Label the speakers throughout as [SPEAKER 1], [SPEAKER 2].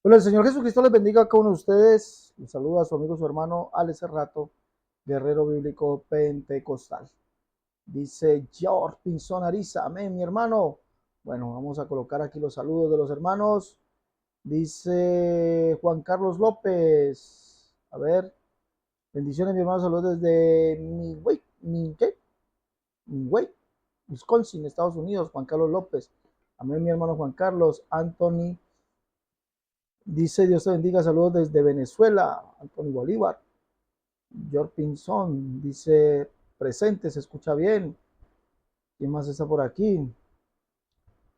[SPEAKER 1] Bueno, el Señor Jesucristo les bendiga a cada uno de ustedes. Les saluda a su amigo, su hermano Alex Cerrato, guerrero bíblico pentecostal. Dice George Pinzón Ariza, amén, mi hermano. Bueno, vamos a colocar aquí los saludos de los hermanos. Dice Juan Carlos López, a ver, bendiciones, mi hermano, saludos desde Midway, Wisconsin, Estados Unidos, Juan Carlos López. Amén, mi hermano Juan Carlos. Anthony dice, Dios te bendiga, saludos desde Venezuela, Antonio Bolívar. George Pinzón dice, presente, se escucha bien. ¿Quién más está por aquí?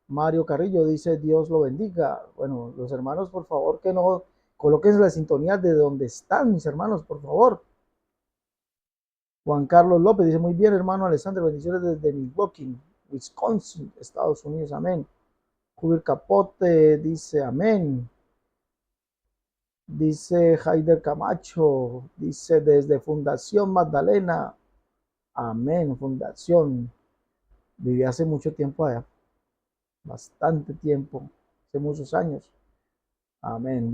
[SPEAKER 1] Mario Carrillo dice, Dios lo bendiga. Bueno, los hermanos, por favor, que no coloquen la sintonía de donde están, mis hermanos, por favor. Juan Carlos López dice, muy bien, hermano Alessandro, bendiciones desde Milwaukee, Wisconsin, Estados Unidos, amén. Jubir Capote dice, amén. Dice Haider Camacho, dice desde Fundación Magdalena, amén, Fundación. Viví hace mucho tiempo allá, bastante tiempo, hace muchos años. Amén.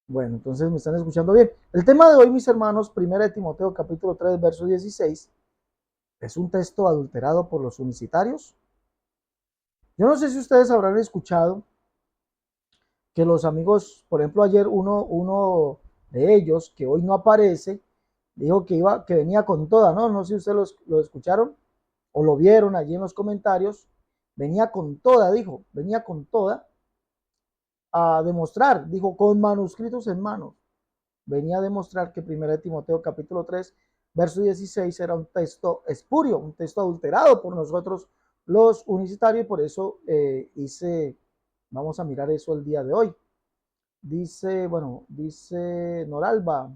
[SPEAKER 1] Bueno, entonces me están escuchando bien. El tema de hoy, mis hermanos, 1 Timoteo capítulo 3, verso 16, es un texto adulterado por los unicitarios. Yo no sé si ustedes habrán escuchado que los amigos, por ejemplo, ayer uno de ellos, que hoy no aparece, dijo que venía con toda, ¿no? No sé si ustedes lo escucharon o lo vieron allí en los comentarios. Venía con toda, dijo, venía con toda a demostrar, dijo, con manuscritos en manos. Venía a demostrar que 1 Timoteo capítulo 3, verso 16 era un texto espurio, un texto adulterado por nosotros los unicitarios, y por eso vamos a mirar eso el día de hoy. Dice Noralba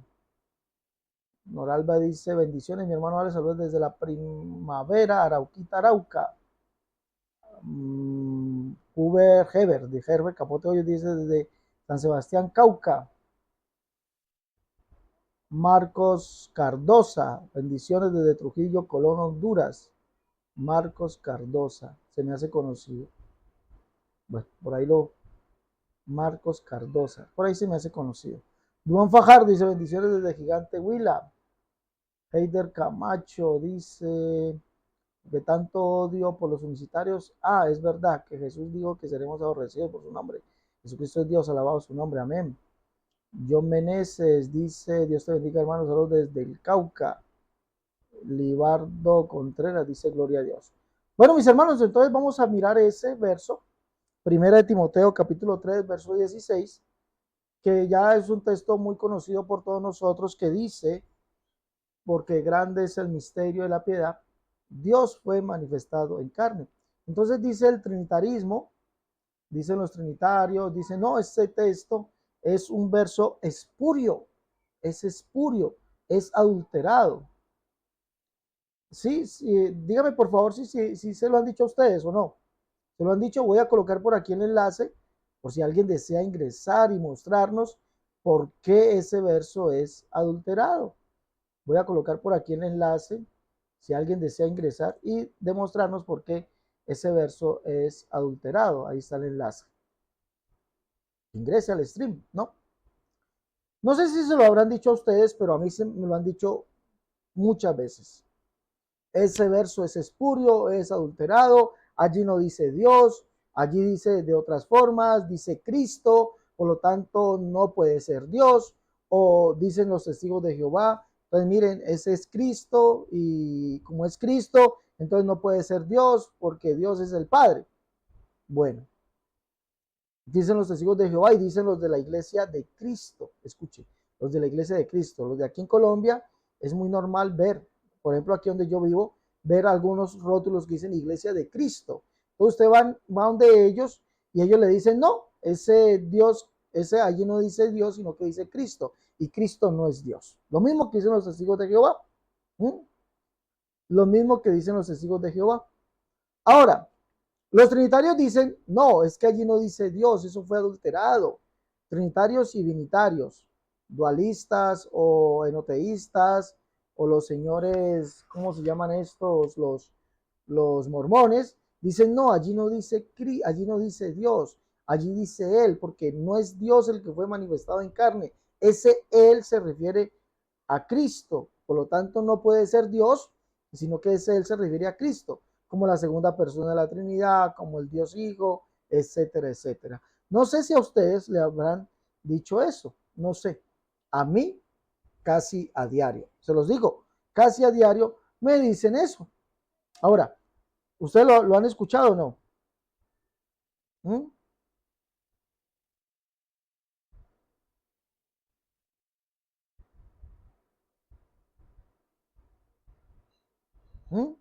[SPEAKER 1] dice, bendiciones, mi hermano, vale, saludos desde la primavera, Arauquita, Arauca. De Herbert Capote Hoyos dice desde San Sebastián, Cauca. Marcos Cardosa, bendiciones desde Trujillo, Colón, Honduras. Marcos Cardosa, se me hace conocido. Bueno, Marcos Cardosa, por ahí se me hace conocido. Duan Fajardo dice, bendiciones desde Gigante Huila. Heider Camacho dice, de tanto odio por los unicitarios. Ah, es verdad que Jesús dijo que seremos aborrecidos por su nombre. Jesucristo es Dios, alabado su nombre, amén. John Meneses dice, Dios te bendiga, hermanos, saludos desde el Cauca. Libardo Contreras dice, gloria a Dios. Bueno, mis hermanos, entonces vamos a mirar ese verso, 1 Timoteo capítulo 3, verso 16, que ya es un texto muy conocido por todos nosotros, que dice, porque grande es el misterio de la piedad, Dios fue manifestado en carne. Entonces dice el trinitarismo, dicen los trinitarios, dicen, no, este texto es un verso espurio, es adulterado. Sí, sí, dígame por favor si se lo han dicho a ustedes o no. Se lo han dicho, voy a colocar por aquí el enlace, por si alguien desea ingresar y mostrarnos por qué ese verso es adulterado. Voy a colocar por aquí el enlace, si alguien desea ingresar y demostrarnos por qué ese verso es adulterado. Ahí está el enlace. Ingrese al stream, ¿no? No sé si se lo habrán dicho a ustedes, pero a mí me lo han dicho muchas veces. Ese verso es espurio, es adulterado, allí no dice Dios, allí dice de otras formas, dice Cristo, por lo tanto no puede ser Dios, o dicen los testigos de Jehová, pues miren, ese es Cristo y como es Cristo, entonces no puede ser Dios porque Dios es el Padre. Bueno, dicen los testigos de Jehová y dicen los de la iglesia de Cristo, escuche, los de la iglesia de Cristo, los de aquí en Colombia es muy normal ver, por ejemplo aquí donde yo vivo, ver algunos rótulos que dicen iglesia de Cristo. Entonces usted va donde ellos y ellos le dicen, no, ese Dios, ese allí no dice Dios, sino que dice Cristo, y Cristo no es Dios. Lo mismo que dicen los testigos de Jehová. Lo mismo que dicen los testigos de Jehová. Ahora, los trinitarios dicen, no, es que allí no dice Dios, eso fue adulterado. Trinitarios y binitarios, dualistas o enoteístas, o los señores, ¿cómo se llaman estos? Los mormones, dicen, no, allí no dice Dios, allí dice él, porque no es Dios el que fue manifestado en carne. Ese él se refiere a Cristo. Por lo tanto, no puede ser Dios, sino que ese él se refiere a Cristo, como la segunda persona de la Trinidad, como el Dios Hijo, etcétera, etcétera. No sé si a ustedes le habrán dicho eso, no sé. A mí casi a diario, se los digo, casi a diario me dicen eso. Ahora, ¿ustedes lo han escuchado o no? ¿Mm? ¿Mm?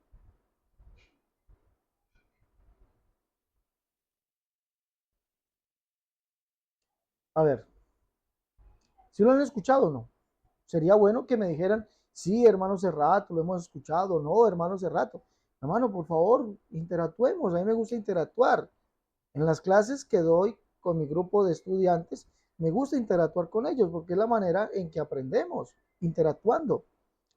[SPEAKER 1] A ver, ¿si lo han escuchado o no? Sería bueno que me dijeran, sí, hermano Cerrato, lo hemos escuchado, no, hermano Cerrato. Hermano, por favor, interactuemos, a mí me gusta interactuar. En las clases que doy con mi grupo de estudiantes, me gusta interactuar con ellos porque es la manera en que aprendemos, interactuando.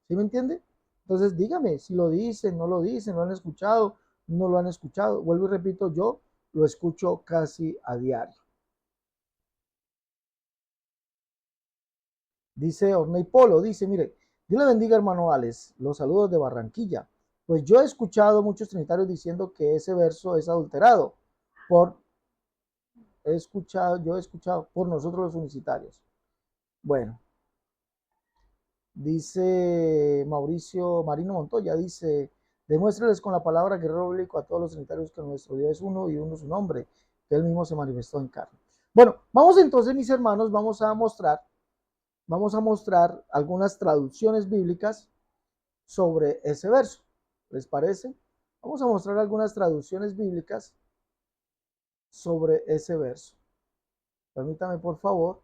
[SPEAKER 1] ¿Sí me entiende? Entonces, dígame si lo dicen, no lo dicen, lo han escuchado, no lo han escuchado. Vuelvo y repito, yo lo escucho casi a diario. Dice Orney Polo, dice, mire, Dios le bendiga, hermano Alex, los saludos de Barranquilla. Pues yo he escuchado muchos trinitarios diciendo que ese verso es adulterado por, yo he escuchado por nosotros los unicitarios. Bueno, dice Mauricio Marino Montoya, dice, demuéstrales con la palabra guerrero bíblico a todos los trinitarios que nuestro Dios es uno y uno su nombre, que él mismo se manifestó en carne. Bueno, vamos entonces, mis hermanos, vamos a mostrar algunas traducciones bíblicas sobre ese verso. ¿Les parece? Vamos a mostrar algunas traducciones bíblicas sobre ese verso. Permítame, por favor.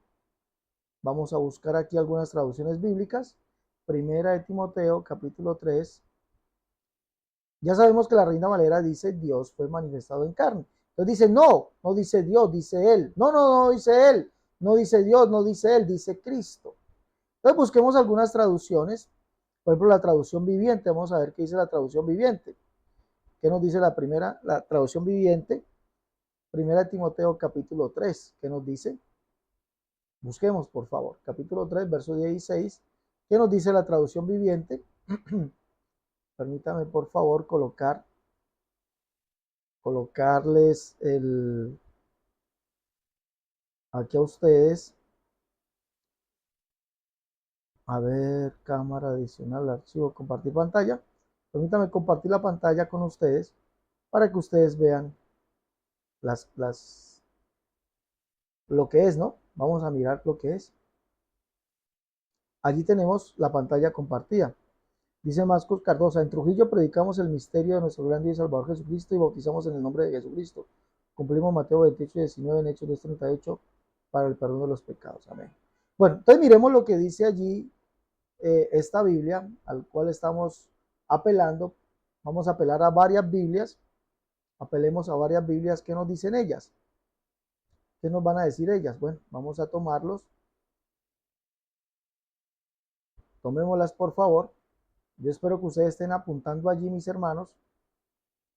[SPEAKER 1] Vamos a buscar aquí algunas traducciones bíblicas. Primera de Timoteo, capítulo 3. Ya sabemos que la Reina Valera dice Dios fue manifestado en carne. Entonces dice, no, no dice Dios, dice Él. No, no, no dice Él. No dice Dios, no dice Él, dice Cristo. Entonces busquemos algunas traducciones. Por ejemplo, la traducción viviente. Vamos a ver qué dice la traducción viviente. ¿Qué nos dice la primera, la traducción viviente? Primera de Timoteo, capítulo 3. ¿Qué nos dice? Busquemos, por favor. Capítulo 3, verso 16. ¿Qué nos dice la traducción viviente? Permítame, por favor, colocarles aquí a ustedes. A ver, cámara adicional, archivo, compartir pantalla. Permítame compartir la pantalla con ustedes para que ustedes vean lo que es, ¿no? Vamos a mirar lo que es. Allí tenemos la pantalla compartida. Dice Marcos Cardosa, en Trujillo predicamos el misterio de nuestro gran Dios y Salvador Jesucristo y bautizamos en el nombre de Jesucristo. Cumplimos Mateo 28 y 19 en Hechos 2:38 para el perdón de los pecados. Amén. Bueno, entonces miremos lo que dice allí esta Biblia al cual estamos apelando. Vamos a apelar a varias Biblias. Apelemos a varias Biblias. ¿Qué nos dicen ellas? ¿Qué nos van a decir ellas? Bueno, vamos a tomarlos. Tomémoslas, por favor. Yo espero que ustedes estén apuntando allí, mis hermanos,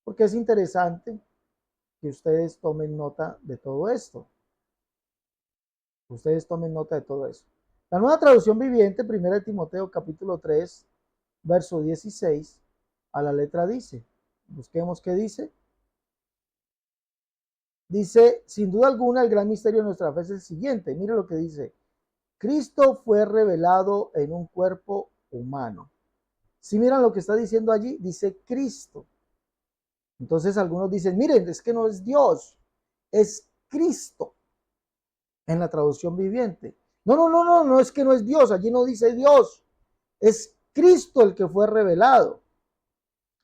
[SPEAKER 1] porque es interesante que ustedes tomen nota de todo esto. Ustedes tomen nota de todo eso. La nueva traducción viviente, 1 Timoteo capítulo 3, verso 16, a la letra dice, busquemos qué dice. Dice, sin duda alguna, el gran misterio de nuestra fe es el siguiente. Mire lo que dice. Cristo fue revelado en un cuerpo humano. Si miran lo que está diciendo allí, dice Cristo. Entonces algunos dicen, miren, es que no es Dios, es Cristo en la traducción viviente. No, no, no, no, no es que no es Dios, allí no dice Dios, es Cristo el que fue revelado,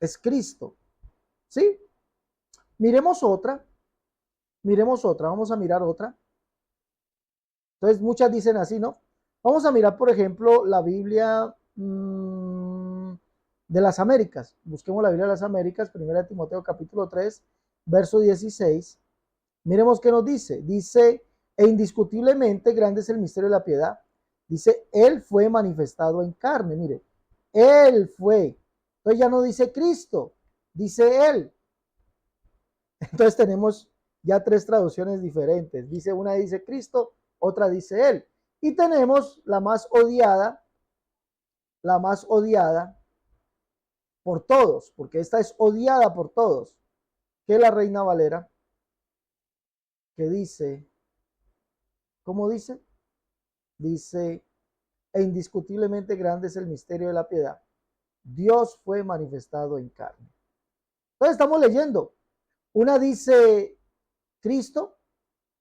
[SPEAKER 1] es Cristo. ¿Sí? Miremos otra, vamos a mirar otra. Entonces muchas dicen así, ¿no? Vamos a mirar, por ejemplo, la Biblia de las Américas. Busquemos la Biblia de las Américas, 1 Timoteo capítulo 3, verso 16. Miremos qué nos dice. Dice, e indiscutiblemente grande es el misterio de la piedad. Dice, Él fue manifestado en carne. Mire, Él fue. Entonces ya no dice Cristo, dice Él. Entonces tenemos ya tres traducciones diferentes. Dice, una dice Cristo, otra dice Él. Y tenemos la más odiada por todos, porque esta es odiada por todos, que es la Reina Valera, que dice, ¿cómo dice? Dice, e indiscutiblemente grande es el misterio de la piedad. Dios fue manifestado en carne. Entonces estamos leyendo. Una dice Cristo,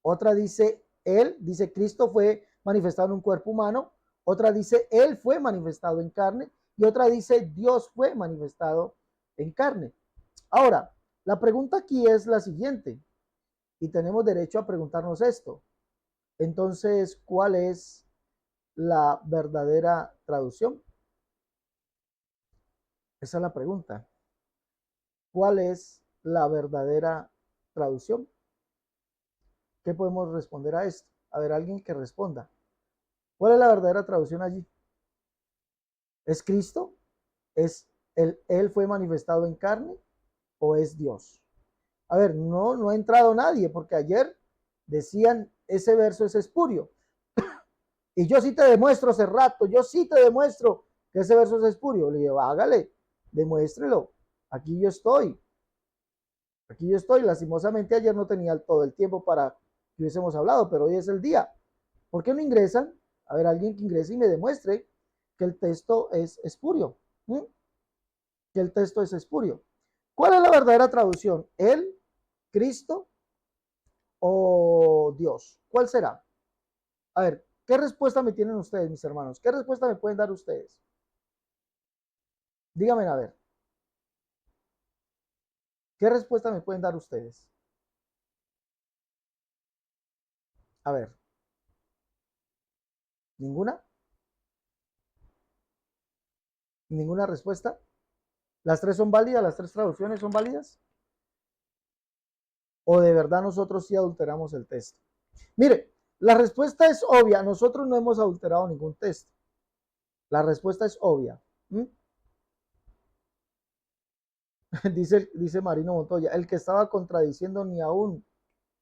[SPEAKER 1] otra dice Él, dice Cristo fue manifestado en un cuerpo humano, otra dice Él fue manifestado en carne y otra dice Dios fue manifestado en carne. Ahora, la pregunta aquí es la siguiente y tenemos derecho a preguntarnos esto. Entonces, ¿cuál es la verdadera traducción? Esa es la pregunta. ¿Cuál es la verdadera traducción? ¿Qué podemos responder a esto? A ver, alguien que responda. ¿Cuál es la verdadera traducción allí? ¿Es Cristo? ¿Es Él fue manifestado en carne? ¿O es Dios? A ver, no ha entrado nadie, porque ayer decían, ese verso es espurio. Y yo sí te demuestro hace rato, yo sí te demuestro que ese verso es espurio. Le digo, hágale, demuéstrelo. Aquí yo estoy. Aquí yo estoy. Lastimosamente ayer no tenía todo el tiempo para que hubiésemos hablado, pero hoy es el día. ¿Por qué no ingresan? A ver, alguien que ingrese y me demuestre que el texto es espurio. ¿Mm? Que el texto es espurio. ¿Cuál es la verdadera traducción? ¿Él, Cristo o Dios? ¿Cuál será? A ver, ¿qué respuesta me tienen ustedes, mis hermanos? ¿Qué respuesta me pueden dar ustedes? Díganme, a ver, ¿qué respuesta me pueden dar ustedes? A ver, ¿ninguna? ¿Ninguna respuesta? ¿Las tres son válidas? ¿Las tres traducciones son válidas? ¿O de verdad nosotros sí adulteramos el texto? Mire, la respuesta es obvia. Nosotros no hemos adulterado ningún texto. La respuesta es obvia. ¿Mm? Dice Marino Montoya, el que estaba contradiciendo ni aún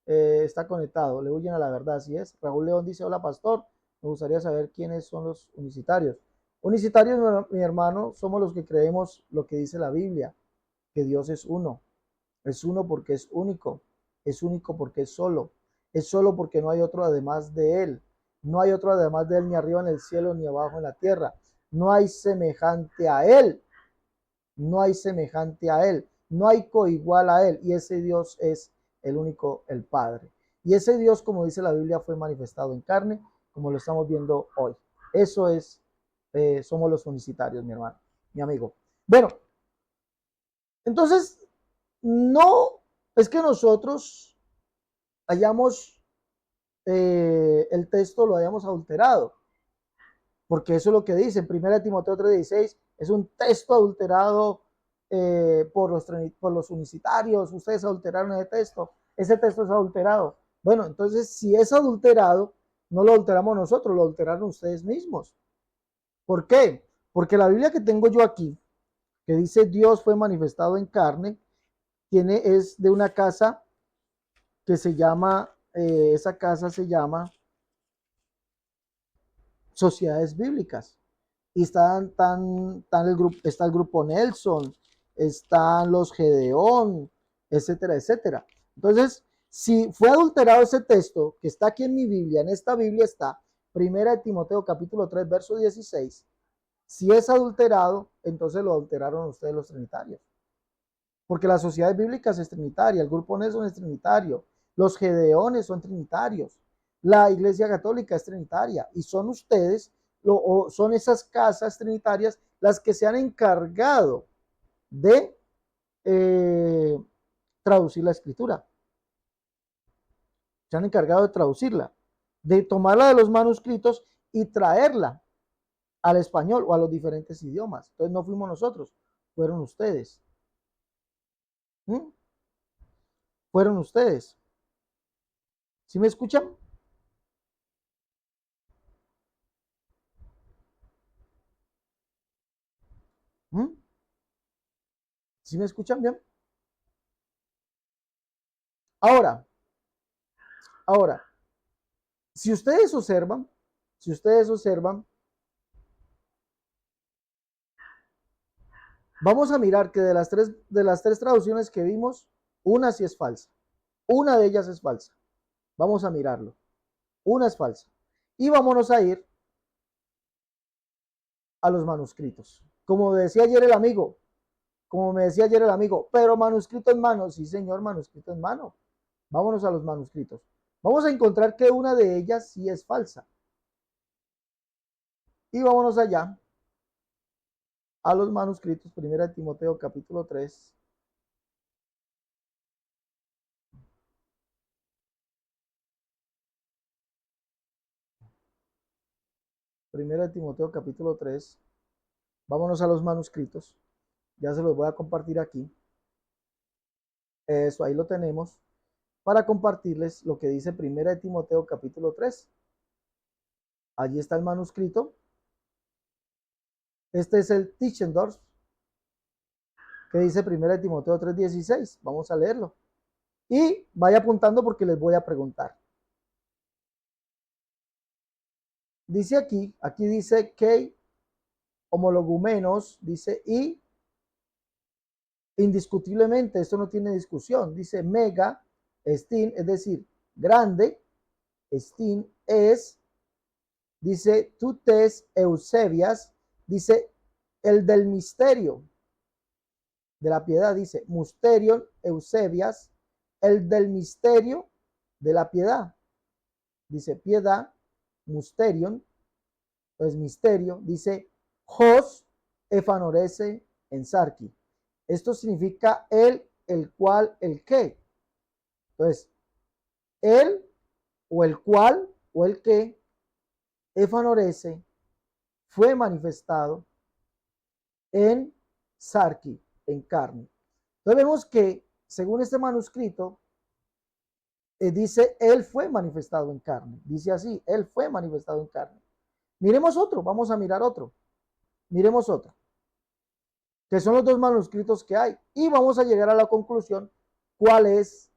[SPEAKER 1] está conectado, le huyen a la verdad, así es. Raúl León dice, hola pastor, me gustaría saber quiénes son los unicitarios. Unicitarios, mi hermano, somos los que creemos lo que dice la Biblia, que Dios es uno porque es único porque es solo porque no hay otro además de Él, no hay otro además de Él ni arriba en el cielo ni abajo en la tierra, no hay semejante a Él, no hay semejante a Él, no hay coigual a Él, y ese Dios es el único, el Padre. Y ese Dios, como dice la Biblia, fue manifestado en carne, como lo estamos viendo hoy. Eso es, somos los unicitarios, mi hermano, mi amigo. Bueno, entonces, no es que nosotros hayamos, el texto lo hayamos adulterado, porque eso es lo que dice en 1 Timoteo 3:16, es un texto adulterado por los unicitarios, ustedes adulteraron ese texto es adulterado. Bueno, entonces si es adulterado, no lo adulteramos nosotros, lo adulteraron ustedes mismos. ¿Por qué? Porque la Biblia que tengo yo aquí, que dice Dios fue manifestado en carne, es de una casa que se llama, esa casa se llama Sociedades Bíblicas. Y está el grupo Nelson, están los Gedeón, etcétera, etcétera. Entonces, si fue adulterado ese texto que está aquí en mi Biblia, en esta Biblia está, Primera de Timoteo capítulo 3, verso 16, si es adulterado, entonces lo adulteraron ustedes los trinitarios. Porque las sociedades bíblicas es trinitaria, el grupo Nelson es trinitario, los Gedeones son trinitarios, la Iglesia Católica es trinitaria y son ustedes, o son esas casas trinitarias las que se han encargado de traducir la escritura, se han encargado de traducirla, de tomarla de los manuscritos y traerla al español o a los diferentes idiomas. Entonces no fuimos nosotros, fueron ustedes. ¿Mm? Fueron ustedes. ¿Sí me escuchan? ¿Mm? ¿Sí me escuchan bien? Ahora, Ahora, si ustedes observan, vamos a mirar que de las tres traducciones que vimos, una sí es falsa. Una de ellas es falsa. Vamos a mirarlo. Una es falsa. Y vámonos a ir a los manuscritos. Como decía ayer el amigo, como me decía ayer el amigo, pero manuscrito en mano. Sí, señor, manuscrito en mano. Vámonos a los manuscritos. Vamos a encontrar que una de ellas sí es falsa. Y vámonos allá a los manuscritos. Primera de Timoteo capítulo 3. Primera de Timoteo capítulo 3. Vámonos a los manuscritos. Ya se los voy a compartir aquí. Eso, ahí lo tenemos. Para compartirles lo que dice Primera de Timoteo capítulo 3. Allí está el manuscrito. Este es el Tischendorf, que dice Primera de Timoteo 3:16. Vamos a leerlo. Y vaya apuntando porque les voy a preguntar. Dice aquí dice que homologumenos, dice y indiscutiblemente, esto no tiene discusión, dice mega, estin, es decir, grande, estin es, dice tutes eusebias, dice el del misterio de la piedad, dice musterion eusebias, el del misterio de la piedad, dice piedad, musterion, pues misterio, dice hos efanorese en sarki. Esto significa el cual, el que. Entonces, el o el cual o el que efanorese fue manifestado en sarki, en carne. Entonces vemos que, según este manuscrito, dice, él fue manifestado en carne. Dice así, él fue manifestado en carne. Miremos otro, vamos a mirar otro. Miremos otro, que son los dos manuscritos que hay. Y vamos a llegar a la conclusión cuál es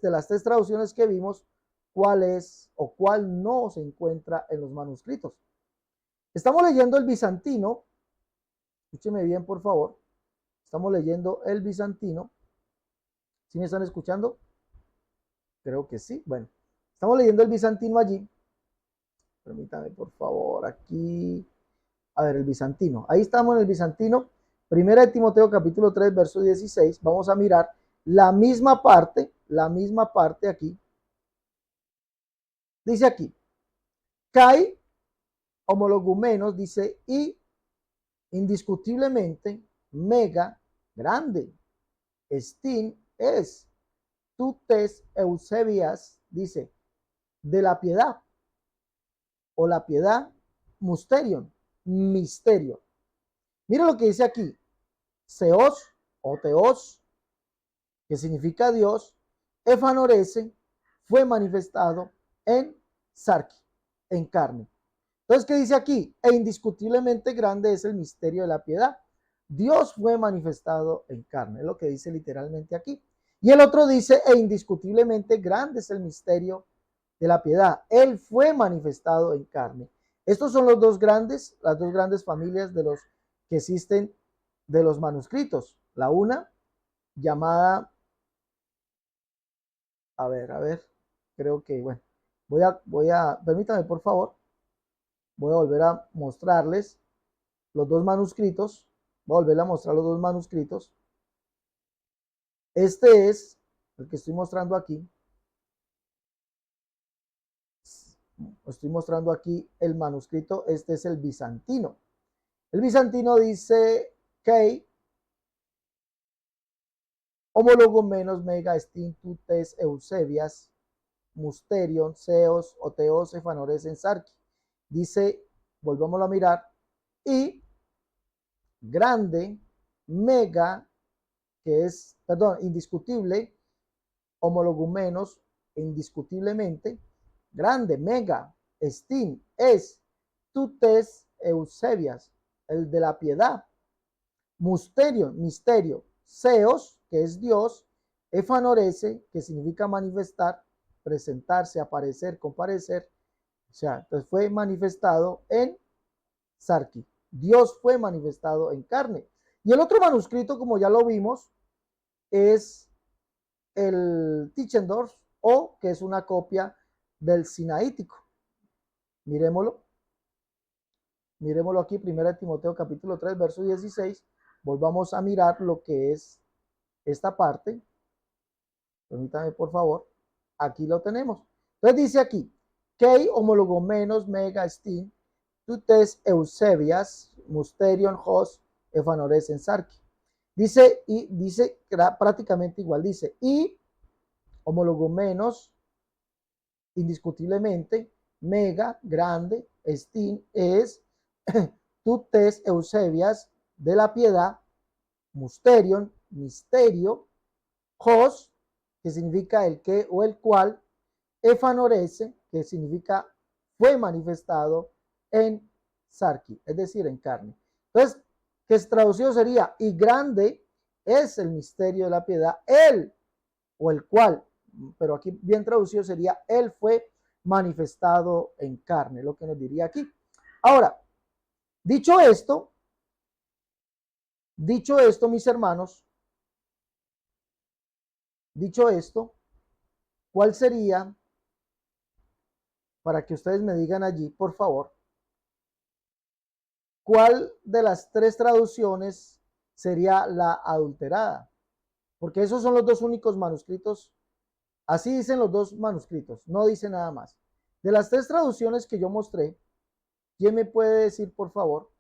[SPEAKER 1] de las tres traducciones que vimos, cuál es o cuál no se encuentra en los manuscritos. Estamos leyendo el bizantino. Escúcheme bien, por favor. Estamos leyendo el bizantino. ¿Sí me están escuchando? Creo que sí. Bueno, estamos leyendo el bizantino allí. Permítame, por favor, aquí. A ver, el bizantino. Ahí estamos en el bizantino. Primera de Timoteo, capítulo 3, verso 16. Vamos a mirar la misma parte aquí. Dice aquí, Kai homologumenos, dice, y indiscutiblemente, mega, grande, estin es, tutes eusebias, dice, de la piedad, o la piedad, musterion, misterio. Mira lo que dice aquí, seos o teos, que significa Dios, efanorese, fue manifestado en sarki, en carne. Entonces, ¿qué dice aquí? E indiscutiblemente grande es el misterio de la piedad. Dios fue manifestado en carne, es lo que dice literalmente aquí. Y el otro dice, e indiscutiblemente grande es el misterio de la piedad. Él fue manifestado en carne. Estos son las dos grandes familias de los que existen de los manuscritos. La una llamada, a ver, creo que, bueno, permítame por favor, voy a volver a mostrarles los dos manuscritos. Voy a volver a mostrar los dos manuscritos. Este es el que estoy mostrando aquí. Estoy mostrando aquí el manuscrito. Este es el bizantino. El bizantino dice que homólogo menos mega estintutes eusebias musterion seos oteos efanores en sarki. Dice, volvámoslo a mirar, y grande, mega, que es, perdón, indiscutible, homologumenos, indiscutiblemente, grande, mega, estin, es, tutes eusebias, el de la piedad, musterion, misterio, seos, que es Dios, Efanorece, que significa manifestar, presentarse, aparecer, comparecer. O sea, entonces fue manifestado en Sarki. Dios fue manifestado en carne. Y el otro manuscrito, como ya lo vimos, es el Tischendorf, o que es una copia del Sinaítico. Miremoslo. Miremoslo aquí, 1 Timoteo capítulo 3, verso 16. Volvamos a mirar lo que es esta parte. Permítame, por favor. Aquí lo tenemos. Entonces dice aquí, Kei homologomenos mega stin, tutes eusebias, musterion hos, efanores en sarki. Dice prácticamente igual, dice, y homologomenos, indiscutiblemente, mega, grande, stin es tutes eusebias de la piedad, musterion, misterio, hos, que significa el que o el cual, efanorece, que significa fue manifestado en sarki, es decir, en carne. Entonces, que es traducido sería, y grande es el misterio de la piedad, él o el cual, pero aquí bien traducido sería, él fue manifestado en carne, lo que nos diría aquí. Ahora, dicho esto, mis hermanos, dicho esto, ¿cuál sería, para que ustedes me digan allí, por favor, cuál de las tres traducciones sería la adulterada? Porque esos son los dos únicos manuscritos, así dicen los dos manuscritos, no dice nada más. De las tres traducciones que yo mostré, ¿quién me puede decir, por favor,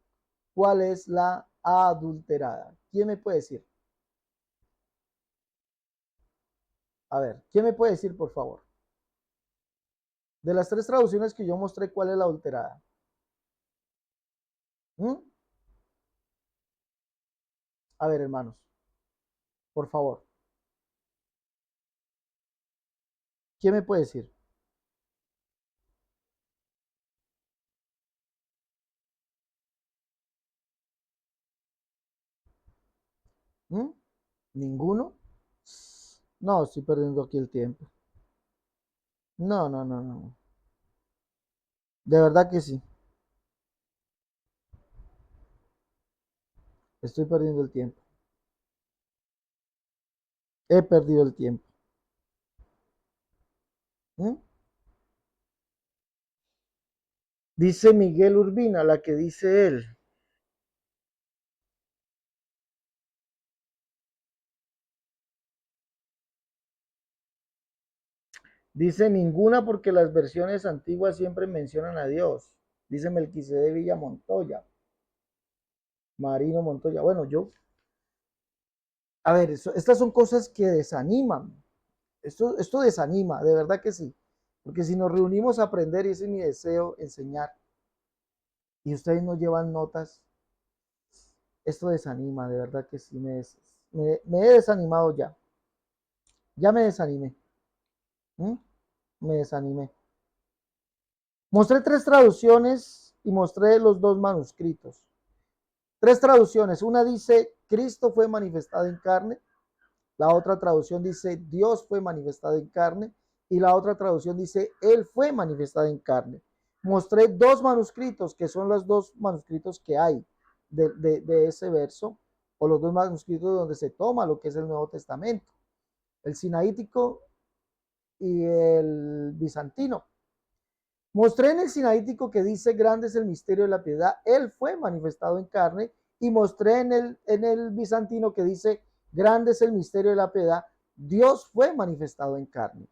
[SPEAKER 1] cuál es la adulterada? ¿Quién me puede decir? A ver, ¿quién me puede decir, por favor? De las tres traducciones que yo mostré, ¿cuál es la adulterada? ¿Mm? A ver, hermanos, por favor. ¿Quién me puede decir? ¿Mm? ¿Ninguno? No, estoy perdiendo aquí el tiempo. No, no, no, no. De verdad que sí. Estoy perdiendo el tiempo. He perdido el tiempo. ¿Mm? Dice Miguel Urbina, la que dice él. Dice ninguna porque las versiones antiguas siempre mencionan a Dios. Dice Melquisede Villa Montoya. Marino Montoya. Bueno, a ver, estas son cosas que desaniman. Esto desanima, de verdad que sí. Porque si nos reunimos a aprender, y ese es mi deseo, enseñar, y ustedes no llevan notas, esto desanima, de verdad que sí. Me he desanimado ya. Ya me desanimé. ¿Mm? Me desanimé. Mostré tres traducciones y mostré los dos manuscritos. Tres traducciones. Una dice, Cristo fue manifestado en carne. La otra traducción dice, Dios fue manifestado en carne. Y la otra traducción dice, Él fue manifestado en carne. Mostré dos manuscritos, que son los dos manuscritos que hay de ese verso, o los dos manuscritos donde se toma lo que es el Nuevo Testamento. El sinaítico y el bizantino. Mostré en el sinaítico que dice, grande es el misterio de la piedad, él fue manifestado en carne, y mostré en el bizantino que dice, grande es el misterio de la piedad, Dios fue manifestado en carne.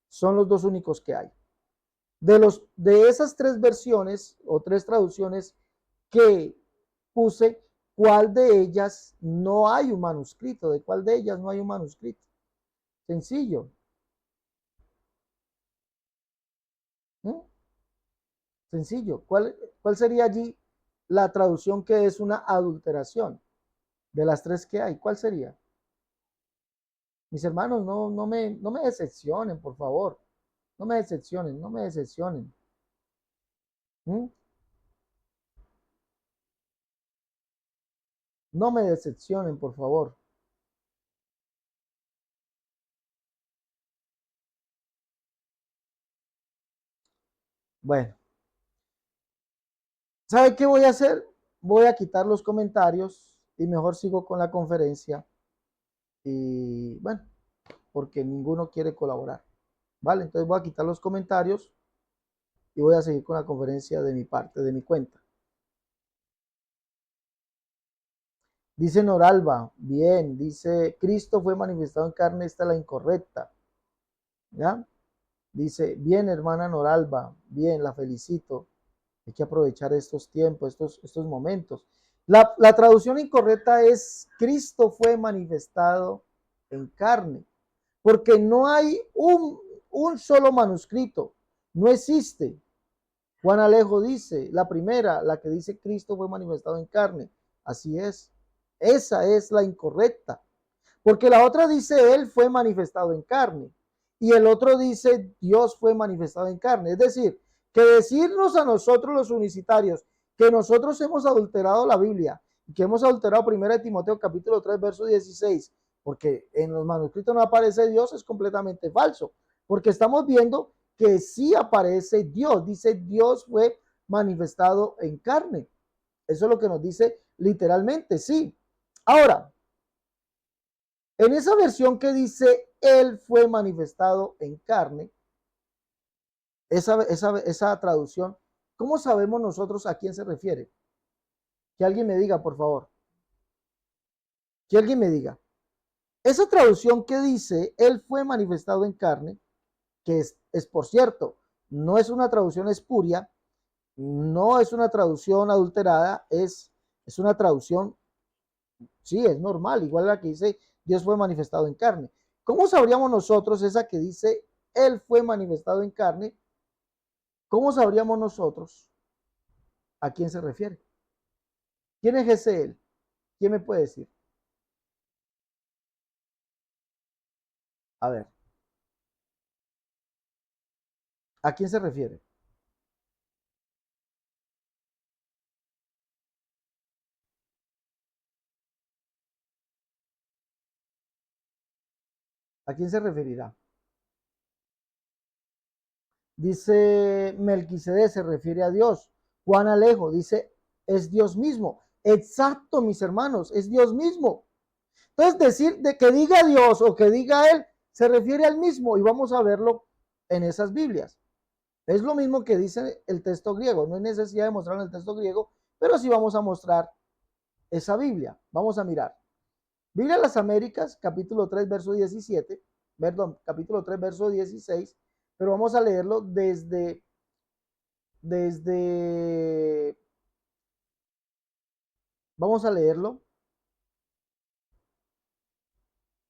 [SPEAKER 1] Son los dos únicos que hay. De esas tres versiones o tres traducciones que puse, ¿cuál de ellas no hay un manuscrito? ¿De cuál de ellas no hay un manuscrito? Sencillo. ¿Mm? Sencillo. ¿Cuál sería allí la traducción que es una adulteración? De las tres que hay, ¿cuál sería? Mis hermanos, no me decepcionen, por favor. No me decepcionen, no me decepcionen. ¿Mm? No me decepcionen, por favor. Bueno, ¿sabe qué voy a hacer? Voy a quitar los comentarios y mejor sigo con la conferencia. Y bueno, porque ninguno quiere colaborar. ¿Vale? Entonces voy a quitar los comentarios y voy a seguir con la conferencia de mi parte, de mi cuenta. Dice Noralba, bien, dice, Cristo fue manifestado en carne, esta es la incorrecta. ¿Ya? Dice, bien, hermana Noralba, bien, la felicito. Hay que aprovechar estos tiempos, estos momentos. La traducción incorrecta es, Cristo fue manifestado en carne, porque no hay un solo manuscrito, no existe. Juan Alejo dice, la primera, la que dice Cristo fue manifestado en carne. Así es. Esa es la incorrecta. Porque la otra dice, Él fue manifestado en carne. Y el otro dice, Dios fue manifestado en carne. Es decir, que decirnos a nosotros los unicitarios que nosotros hemos adulterado la Biblia, que hemos adulterado 1 Timoteo capítulo 3, verso 16, porque en los manuscritos no aparece Dios, es completamente falso. Porque estamos viendo que sí aparece Dios. Dice, Dios fue manifestado en carne. Eso es lo que nos dice literalmente, sí. Ahora, en esa versión que dice, Él fue manifestado en carne, esa traducción, ¿cómo sabemos nosotros a quién se refiere? Que alguien me diga, por favor. Que alguien me diga. Esa traducción que dice, Él fue manifestado en carne, que es por cierto, no es una traducción espuria, no es una traducción adulterada, es una traducción, sí, es normal, igual la que dice Dios fue manifestado en carne. ¿Cómo sabríamos nosotros esa que dice Él fue manifestado en carne? ¿Cómo sabríamos nosotros a quién se refiere? ¿Quién es ese Él? ¿Quién me puede decir? A ver, ¿a quién se refiere? ¿A quién se referirá? Dice Melquisedec, se refiere a Dios. Juan Alejo dice, es Dios mismo. Exacto, mis hermanos, es Dios mismo. Entonces, decir de que diga Dios o que diga Él, se refiere al mismo y vamos a verlo en esas Biblias. Es lo mismo que dice el texto griego. No hay necesidad de mostrar en el texto griego, pero sí vamos a mostrar esa Biblia. Vamos a mirar. Biblia de las Américas, capítulo 3, verso 17. Perdón, capítulo 3, verso 16. Pero vamos a leerlo desde, vamos a leerlo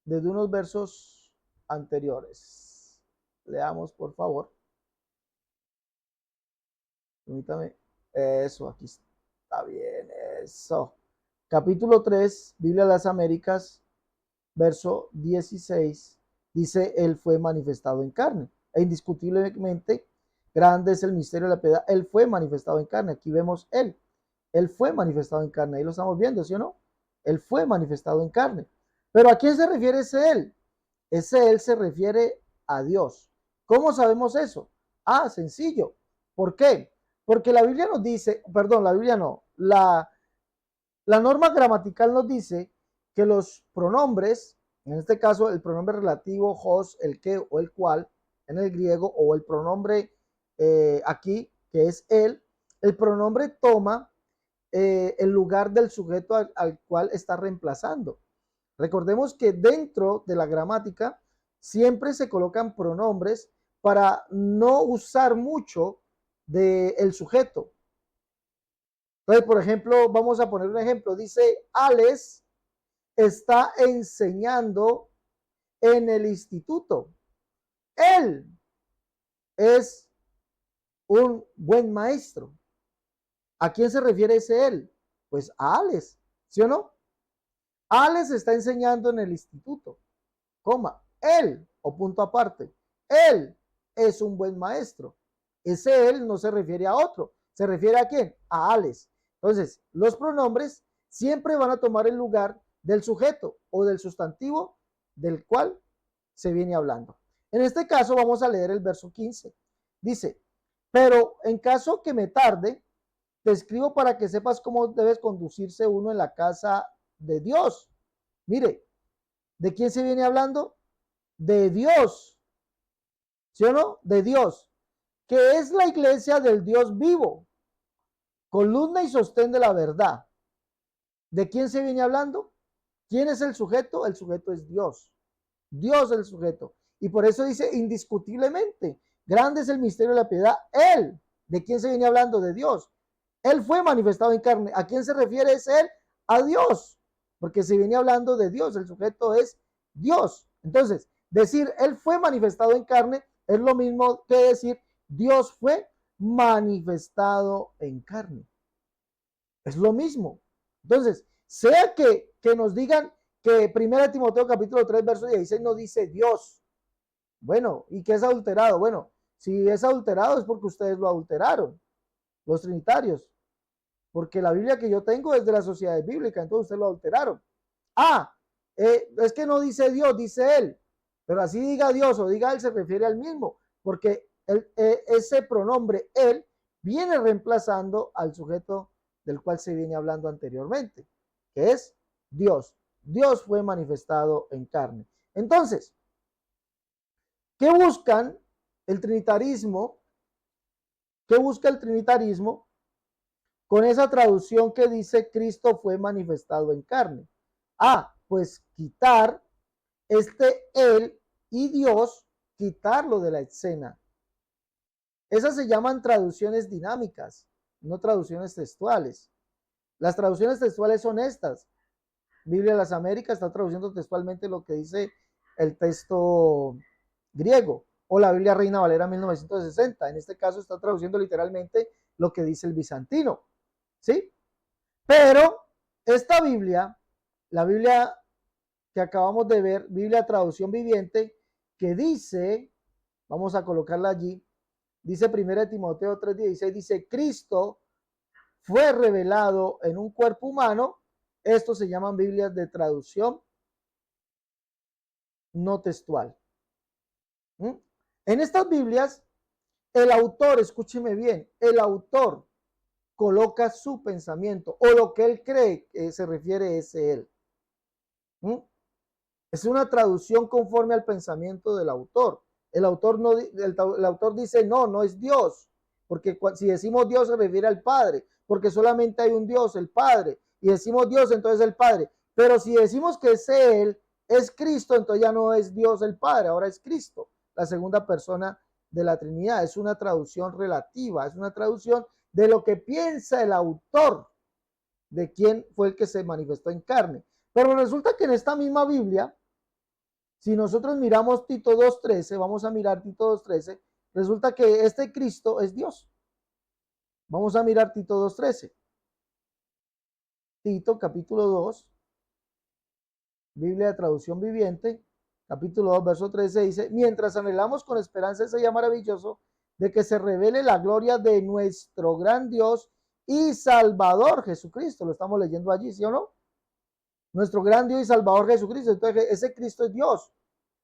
[SPEAKER 1] desde unos versos anteriores. Leamos, por favor. Permítame. Eso, aquí está bien. Eso. Capítulo 3, Biblia de las Américas, verso 16. Dice, Él fue manifestado en carne. E indiscutiblemente, grande es el misterio de la piedad. Él fue manifestado en carne. Aquí vemos Él. Él fue manifestado en carne. Ahí lo estamos viendo, ¿sí o no? Él fue manifestado en carne. Pero ¿a quién se refiere ese Él? Ese Él se refiere a Dios. ¿Cómo sabemos eso? Ah, sencillo. ¿Por qué? Porque la Biblia nos dice, perdón, la Biblia no, la norma gramatical nos dice que los pronombres, en este caso el pronombre relativo, hos, el que o el cual, en el griego, o el pronombre aquí, que es el pronombre toma el lugar del sujeto al cual está reemplazando. Recordemos que dentro de la gramática siempre se colocan pronombres para no usar mucho del sujeto. Entonces, por ejemplo, vamos a poner un ejemplo. Dice, Alex está enseñando en el instituto. Él es un buen maestro. ¿A quién se refiere ese él? Pues a Alex, ¿sí o no? Alex está enseñando en el instituto, coma, él, o punto aparte, él es un buen maestro. Ese él no se refiere a otro, se refiere a quién, a Alex. Entonces, los pronombres siempre van a tomar el lugar del sujeto o del sustantivo del cual se viene hablando. En este caso vamos a leer el verso 15. Dice, Pero en caso que me tarde, te escribo para que sepas cómo debes conducirse uno en la casa de Dios. Mire, ¿de quién se viene hablando? De Dios, ¿sí o no? De Dios, que es la iglesia del Dios vivo, columna y sostén de la verdad. ¿De quién se viene hablando? ¿Quién es el sujeto? El sujeto es Dios. Dios es el sujeto. Y por eso dice indiscutiblemente, grande es el misterio de la piedad. Él, ¿de quién se viene hablando? De Dios. Él fue manifestado en carne. ¿A quién se refiere es él? A Dios. Porque se viene hablando de Dios. El sujeto es Dios. Entonces, decir él fue manifestado en carne es lo mismo que decir Dios fue manifestado en carne. Es lo mismo. Entonces, sea que nos digan que 1 Timoteo capítulo 3, verso 16 no dice Dios. Bueno, ¿y qué es adulterado? Bueno, si es adulterado es porque ustedes lo adulteraron, los trinitarios. Porque la Biblia que yo tengo es de la sociedad bíblica, entonces ustedes lo adulteraron. Ah, es que no dice Dios, dice él. Pero así diga Dios o diga él, se refiere al mismo. Porque ese pronombre él viene reemplazando al sujeto del cual se viene hablando anteriormente, que es Dios. Dios fue manifestado en carne. Entonces, ¿qué buscan el trinitarismo? ¿Qué busca el trinitarismo con esa traducción que dice Cristo fue manifestado en carne? Ah, pues quitar él y Dios, quitarlo de la escena. Esas se llaman traducciones dinámicas, no traducciones textuales. Las traducciones textuales son estas. Biblia de las Américas está traduciendo textualmente lo que dice el texto griego, o la Biblia Reina Valera 1960. En este caso está traduciendo literalmente lo que dice el bizantino, ¿sí? Pero esta Biblia, la Biblia que acabamos de ver, Biblia Traducción Viviente, que dice, vamos a colocarla allí, dice 1 Timoteo 3:16, dice, Cristo fue revelado en un cuerpo humano. Estos se llaman Biblias de traducción no textual. ¿Mm? En estas Biblias, el autor, escúcheme bien, el autor coloca su pensamiento o lo que él cree que se refiere es él. ¿Mm? Es una traducción conforme al pensamiento del autor. El autor, no, el autor dice, no, no es Dios, porque si decimos Dios se refiere al Padre, porque solamente hay un Dios, el Padre, y decimos Dios, entonces el Padre. Pero si decimos que es Él, es Cristo, entonces ya no es Dios el Padre, ahora es Cristo, la segunda persona de la Trinidad. Es una traducción relativa, es una traducción de lo que piensa el autor, de quién fue el que se manifestó en carne. Pero resulta que en esta misma Biblia, si nosotros miramos Tito 2:13, vamos a mirar Tito 2:13, resulta que este Cristo es Dios. Vamos a mirar Tito 2:13. Tito capítulo 2, Biblia de traducción viviente, capítulo 2, verso 13 dice, mientras anhelamos con esperanza ese día maravilloso de que se revele la gloria de nuestro gran Dios y Salvador Jesucristo. Lo estamos leyendo allí, ¿sí o no? Nuestro gran Dios y Salvador Jesucristo. Entonces, ese Cristo es Dios.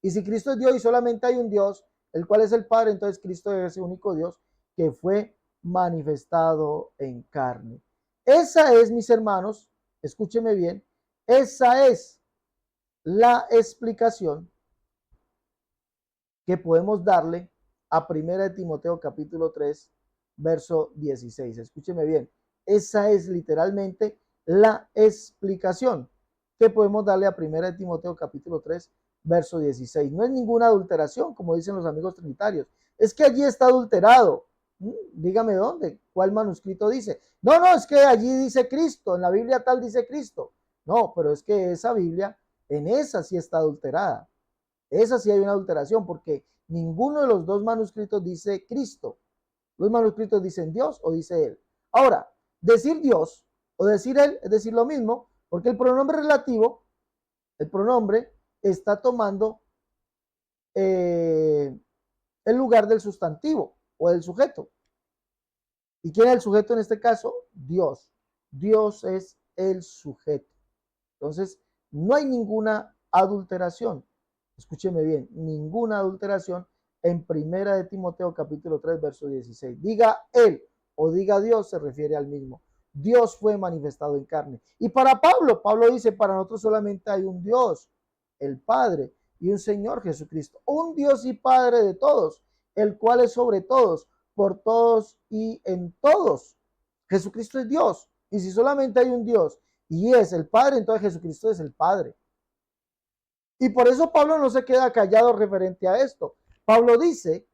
[SPEAKER 1] Y si Cristo es Dios y solamente hay un Dios, el cual es el Padre, entonces Cristo es ese único Dios que fue manifestado en carne. Esa es, mis hermanos, escúcheme bien, esa es la explicación que podemos darle a 1 Timoteo capítulo 3, verso 16. Escúcheme bien, esa es literalmente la explicación que podemos darle a 1 Timoteo capítulo 3, verso 16. No es ninguna adulteración, como dicen los amigos trinitarios. Es que allí está adulterado. Dígame dónde, cuál manuscrito dice. No, no, es que allí dice Cristo, en la Biblia tal dice Cristo. No, pero es que esa Biblia, en esa sí está adulterada. Esa sí hay una adulteración porque ninguno de los dos manuscritos dice Cristo. Los manuscritos dicen Dios o dice Él. Ahora, decir Dios o decir Él es decir lo mismo porque el pronombre relativo, el pronombre está tomando el lugar del sustantivo o del sujeto. ¿Y quién es el sujeto en este caso? Dios. Dios es el sujeto. Entonces, no hay ninguna adulteración. Escúcheme bien, ninguna adulteración en primera de Timoteo capítulo 3, verso 16. Diga él o diga Dios, se refiere al mismo. Dios fue manifestado en carne. Y para Pablo, Pablo dice, para nosotros solamente hay un Dios, el Padre, y un Señor Jesucristo, un Dios y Padre de todos, el cual es sobre todos, por todos y en todos. Jesucristo es Dios. Y si solamente hay un Dios y es el Padre, entonces Jesucristo es el Padre. Y por eso Pablo no se queda callado referente a esto. Pablo dice,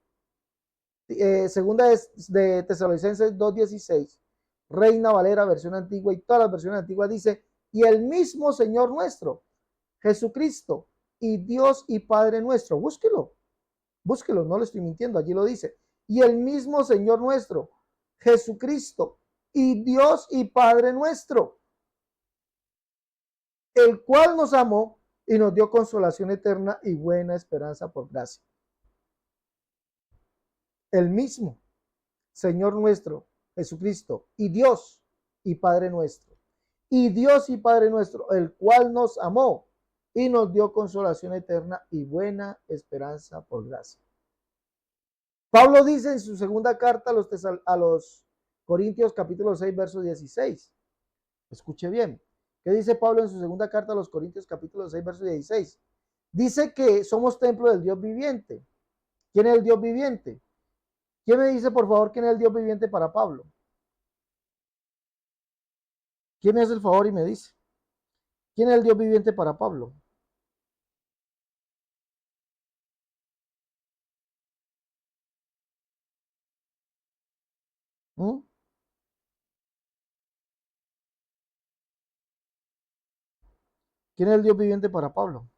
[SPEAKER 1] segunda de Tesalonicenses 2:16, Reina Valera, versión antigua y todas las versiones antiguas, dice, y el mismo Señor nuestro, Jesucristo, y Dios y Padre nuestro. Búsquelo, búsquelo, no le estoy mintiendo, allí lo dice. Y el mismo Señor nuestro, Jesucristo, y Dios y Padre nuestro, el cual nos amó y nos dio consolación eterna y buena esperanza por gracia. El mismo Señor nuestro, Jesucristo, y Dios y Padre nuestro, y Dios y Padre nuestro, el cual nos amó y nos dio consolación eterna y buena esperanza por gracia. Pablo dice en su segunda carta a los Corintios capítulo 6, verso 16. Escuche bien. ¿Qué dice Pablo en su segunda carta a los Corintios capítulo 6, verso 16? Dice que somos templo del Dios viviente. ¿Quién es el Dios viviente? ¿Quién me dice, por favor, quién es el Dios viviente para Pablo? ¿Quién me hace el favor y me dice? ¿Quién es el Dios viviente para Pablo? ¿Mm? ¿Quién es el Dios viviente para Pablo?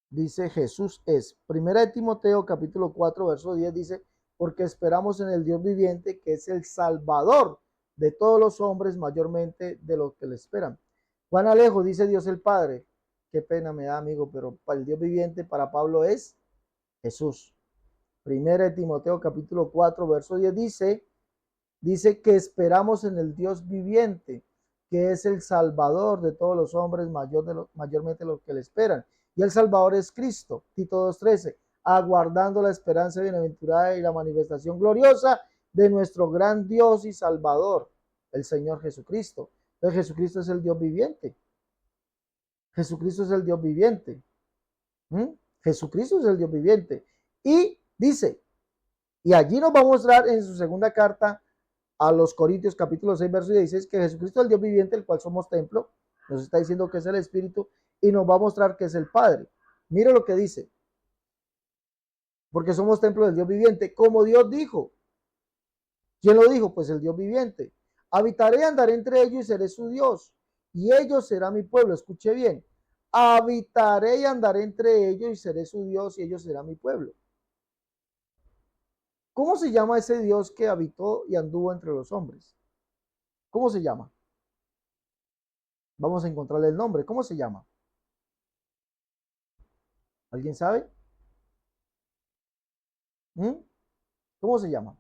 [SPEAKER 1] Dice Jesús es. Primera de Timoteo capítulo 4, verso 10 dice, porque esperamos en el Dios viviente que es el Salvador de todos los hombres, mayormente de los que le esperan. Juan Alejo dice Dios el Padre. Qué pena me da, amigo, pero para el Dios viviente para Pablo es Jesús. Primera de Timoteo capítulo 4, verso 10 dice que esperamos en el Dios viviente, que es el Salvador de todos los hombres, mayormente los que le esperan. Y el Salvador es Cristo, Tito 2:13, aguardando la esperanza bienaventurada y la manifestación gloriosa de nuestro gran Dios y Salvador, el Señor Jesucristo. Entonces Jesucristo es el Dios viviente. Jesucristo es el Dios viviente. ¿Mm? Jesucristo es el Dios viviente. Y dice, y allí nos va a mostrar en su segunda carta a los Corintios capítulo 6, verso 16, que Jesucristo es el Dios viviente, el cual somos templo, nos está diciendo que es el Espíritu, y nos va a mostrar que es el Padre. Mire lo que dice, porque somos templo del Dios viviente, como Dios dijo. ¿Quién lo dijo? Pues el Dios viviente. Habitaré y andaré entre ellos y seré su Dios, y ellos serán mi pueblo. Escuche bien, habitaré y andaré entre ellos y seré su Dios, y ellos serán mi pueblo. ¿Cómo se llama ese Dios que habitó y anduvo entre los hombres? ¿Cómo se llama? Vamos a encontrarle el nombre. ¿Cómo se llama? ¿Alguien sabe? ¿Mm? ¿Cómo se llama?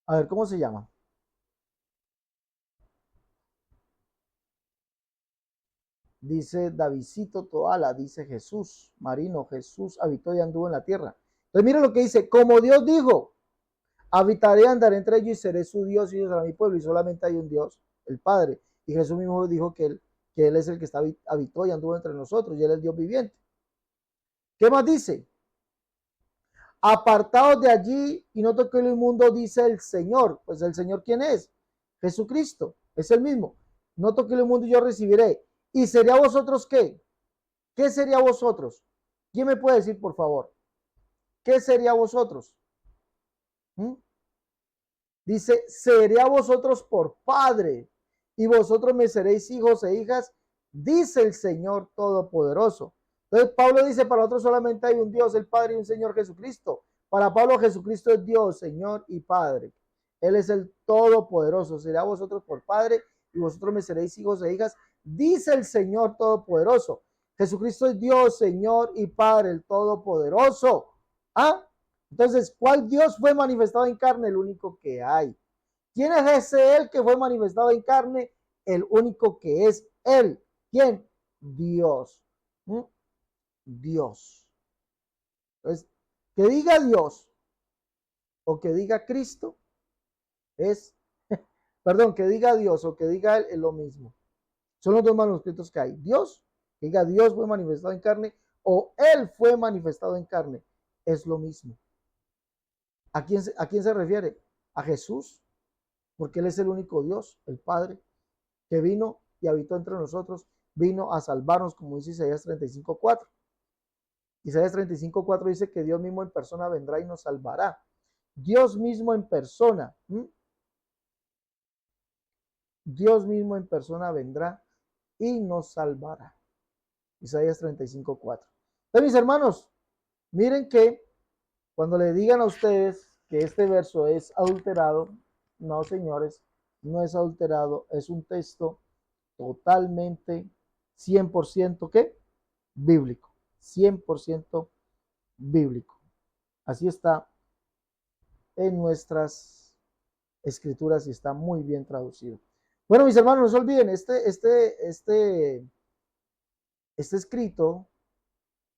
[SPEAKER 1] A ver, ¿cómo se llama? Dice Davidcito Toala, dice Jesús, Marino, Jesús habitó y anduvo en la tierra. Entonces mira lo que dice, como Dios dijo, habitaré y andaré entre ellos y seré su Dios y ellos serán mi pueblo, y solamente hay un Dios, el Padre. Y Jesús mismo dijo que él es el que habitó y anduvo entre nosotros, y él es el Dios viviente. ¿Qué más dice? Apartados de allí y no toqué lo inmundo, dice el Señor. Pues el Señor, ¿quién es? Jesucristo, es el mismo. No toqué lo inmundo y yo recibiré. ¿Y sería vosotros qué? ¿Qué sería vosotros? ¿Quién me puede decir, por favor? ¿Qué sería vosotros? ¿Mm? Dice, seré a vosotros por padre, y vosotros me seréis hijos e hijas, dice el Señor Todopoderoso. Entonces Pablo dice, para nosotros solamente hay un Dios, el Padre y un Señor Jesucristo. Para Pablo Jesucristo es Dios, Señor y Padre. Él es el Todopoderoso. Será vosotros por padre, y vosotros me seréis hijos e hijas, dice el Señor Todopoderoso. Jesucristo es Dios, Señor y Padre, el Todopoderoso. ¿Ah? Entonces, ¿cuál Dios fue manifestado en carne? El único que hay. ¿Quién es ese Él que fue manifestado en carne? El único que es Él. ¿Quién? Dios. ¿Mm? Dios. Entonces, que diga Dios o que diga Cristo es, perdón, que diga Dios o que diga Él es lo mismo. Son los dos manuscritos que hay. Dios, que diga Dios fue manifestado en carne o Él fue manifestado en carne. Es lo mismo. ¿A quién se refiere? A Jesús, porque Él es el único Dios, el Padre, que vino y habitó entre nosotros, vino a salvarnos, como dice Isaías 35:4. Isaías 35:4 dice que Dios mismo en persona vendrá y nos salvará. Dios mismo en persona. Dios mismo en persona vendrá y nos salvará. Isaías 35:4. Entonces, mis hermanos, miren que cuando le digan a ustedes que este verso es adulterado, no, señores, no es adulterado, es un texto totalmente 100% ¿qué? Bíblico, 100% bíblico. Así está en nuestras escrituras y está muy bien traducido. Bueno, mis hermanos, no se olviden, este escrito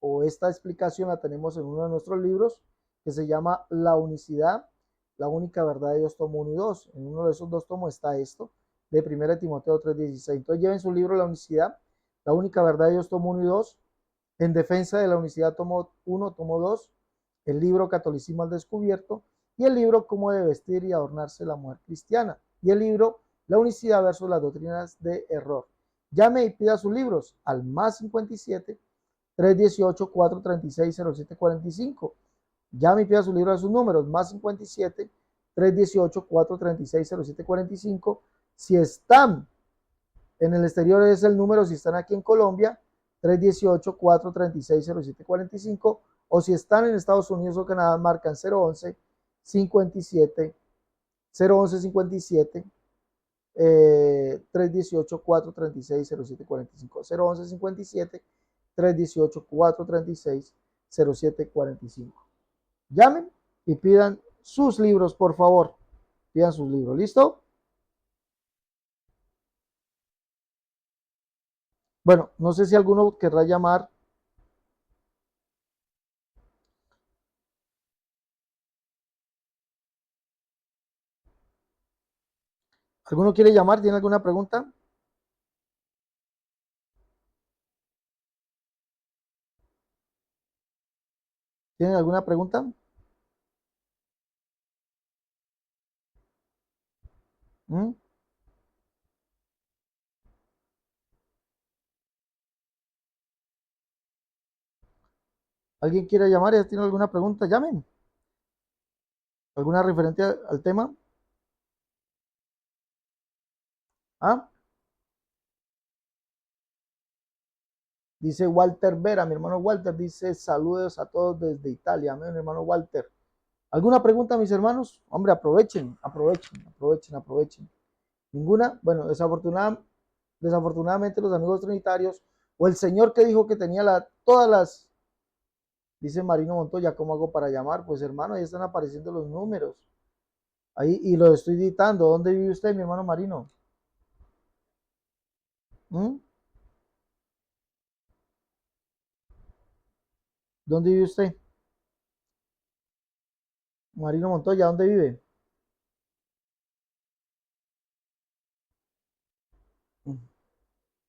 [SPEAKER 1] o esta explicación la tenemos en uno de nuestros libros que se llama La unicidad, la única verdad de Dios, tomo 1 y 2. En uno de esos dos tomos está esto, de 1 Timoteo 3:16. Entonces lleven su libro La unicidad, la única verdad de Dios, tomo 1 y 2. En defensa de la unicidad, tomo 1, tomo 2. El libro Catolicismo al Descubierto y el libro Cómo debe vestir y adornarse la mujer cristiana. Y el libro La unicidad versus las doctrinas de error. Llame y pida sus libros al más 57 318-436-0745. Llame y pida su libro de sus números, más 57 318-436-0745. Si están en el exterior es el número, si están aquí en Colombia, 318-436-0745. O si están en Estados Unidos o Canadá, marcan 011 57 011 57 318-436-0745. 011 57 318-436-0745. Llamen y pidan sus libros, por favor. Pidan sus libros. ¿Listo? Bueno, no sé si alguno querrá llamar. ¿Alguno quiere llamar? ¿Tiene alguna pregunta? ¿Tienen alguna pregunta? ¿Mm? ¿Alguien quiere llamar y tiene alguna pregunta? Llamen. ¿Alguna referente al tema? ¿Ah? Dice Walter Vera, mi hermano Walter, dice saludos a todos desde Italia. Amén, mi hermano Walter. ¿Alguna pregunta, mis hermanos? Hombre, aprovechen, aprovechen, aprovechen, aprovechen. ¿Ninguna? Bueno, desafortunadamente los amigos trinitarios o el señor que dijo que tenía todas las, dice Marino Montoya, ¿cómo hago para llamar? Pues hermano, ahí están apareciendo los números. Ahí y lo estoy editando. ¿Dónde vive usted, mi hermano Marino? ¿Mm? ¿Dónde vive usted? Marino Montoya, ¿dónde vive?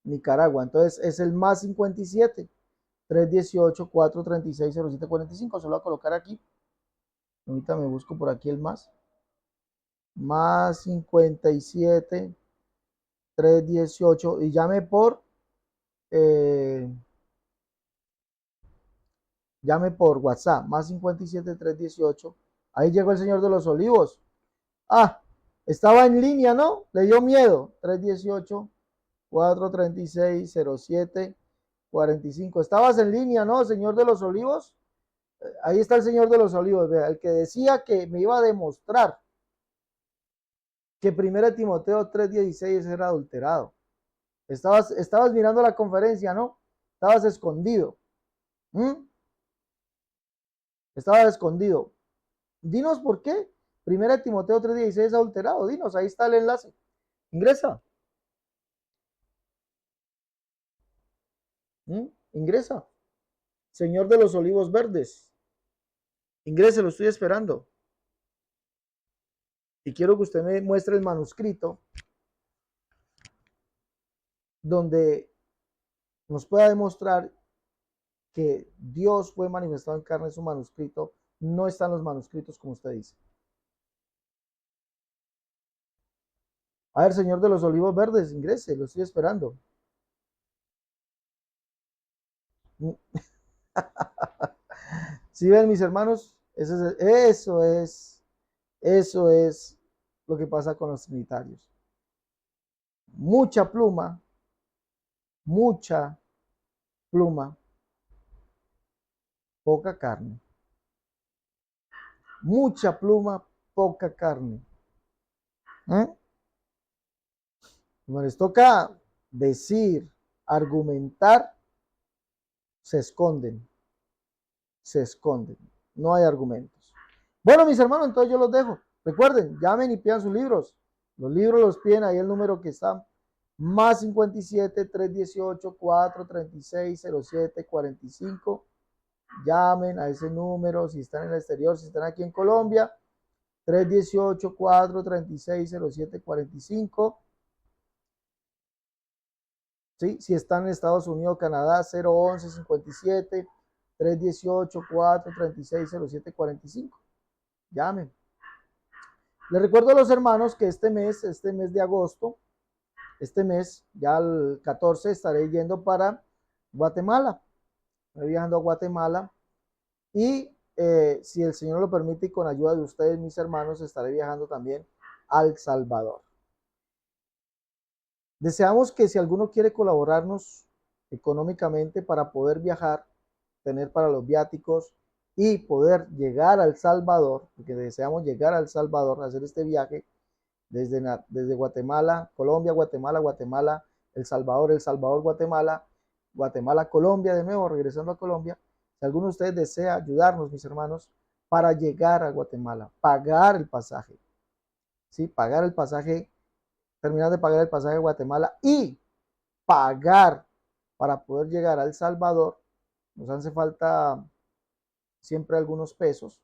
[SPEAKER 1] Nicaragua. Entonces es el más 57 318 436 0745. Se lo voy a colocar aquí. Ahorita me busco por aquí el más 57 318 y eh, llame por WhatsApp, más 57 318. Ahí llegó el señor de los olivos. Ah, estaba en línea, ¿no? Le dio miedo. 318 436 0745. Estabas en línea, ¿no, señor de los olivos? Ahí está el señor de los olivos, vea, el que decía que me iba a demostrar que 1 Timoteo 3:16 era adulterado. Estabas mirando la conferencia, ¿no? Estabas escondido. ¿Mm? Estabas escondido. Dinos por qué. Primera de Timoteo 3:16 adulterado. Dinos, ahí está el enlace. Ingresa. Ingresa. Señor de los Olivos Verdes. Ingrese, lo estoy esperando. Y quiero que usted me muestre el manuscrito donde nos pueda demostrar que Dios fue manifestado en carne en su manuscrito. No están los manuscritos como usted dice. A ver, Señor de los Olivos Verdes, ingrese, lo estoy esperando. ¿Sí ven, mis hermanos? Eso es lo que pasa con los trinitarios. Mucha pluma, poca carne. Mucha pluma, poca carne. ¿Eh? Cuando les toca decir, argumentar, se esconden. Se esconden. No hay argumentos. Bueno, mis hermanos, entonces yo los dejo. Recuerden, llamen y pidan sus libros. Los libros los piden ahí el número que está más 57 318 436 07 45. Llamen a ese número si están en el exterior, si están aquí en Colombia, 318 436 07 45. ¿Sí? Si están en Estados Unidos, Canadá, 011 57 318 436 07 45. Llamen. Les recuerdo a los hermanos que este mes de agosto, ya el 14, estaré yendo para Guatemala. Estoy viajando a Guatemala y si el Señor lo permite y con ayuda de ustedes, mis hermanos, estaré viajando también a El Salvador. Deseamos que si alguno quiere colaborarnos económicamente para poder viajar, tener para los viáticos y poder llegar a El Salvador, porque deseamos llegar a El Salvador, hacer este viaje desde Guatemala, Colombia, Guatemala, Guatemala, El Salvador, Guatemala, Guatemala, Colombia, de nuevo, regresando a Colombia. Si alguno de ustedes desea ayudarnos, mis hermanos, para llegar a Guatemala, pagar el pasaje, ¿sí? Pagar el pasaje, terminar de pagar el pasaje a Guatemala y pagar para poder llegar a El Salvador, nos hace falta siempre algunos pesos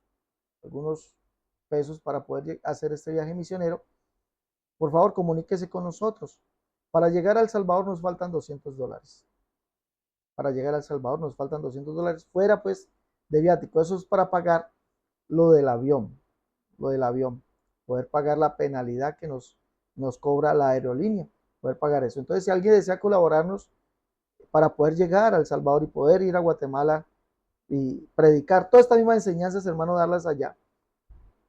[SPEAKER 1] para poder hacer este viaje misionero. Por favor, comuníquese con nosotros. Para llegar a El Salvador nos faltan $200. Para llegar a El Salvador nos faltan $200 fuera pues de viático. Eso es para pagar lo del avión, poder pagar la penalidad que nos cobra la aerolínea, poder pagar eso. Entonces, si alguien desea colaborarnos para poder llegar a El Salvador y poder ir a Guatemala y predicar todas estas mismas enseñanzas, hermano, darlas allá,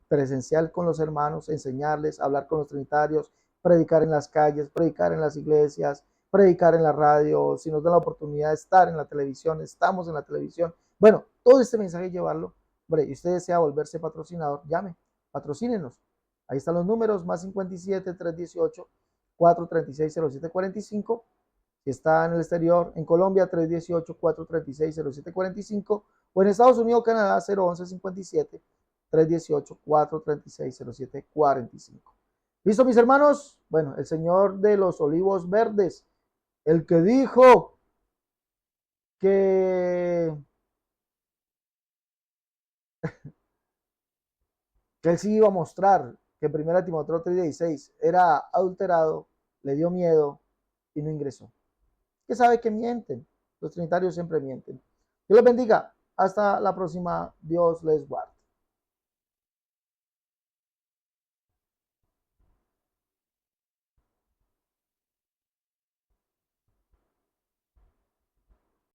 [SPEAKER 1] presencial con los hermanos, enseñarles, hablar con los trinitarios, predicar en las calles, predicar en las iglesias, predicar en la radio, si nos da la oportunidad de estar en la televisión, estamos en la televisión. Bueno, todo este mensaje llevarlo. Hombre, y usted desea volverse patrocinador, llame, patrocínenos. Ahí están los números, más 57 318 436 0745. Si está en el exterior, en Colombia, 318 436 0745. O en Estados Unidos, Canadá, 011 57 318 436 0745. ¿Listo, mis hermanos? Bueno, el Señor de los Olivos Verdes, el que dijo que él sí iba a mostrar que 1 Timoteo 3:16 era adulterado, le dio miedo y no ingresó. Que sabe que mienten, los trinitarios siempre mienten. Dios les bendiga, hasta la próxima, Dios les guarde.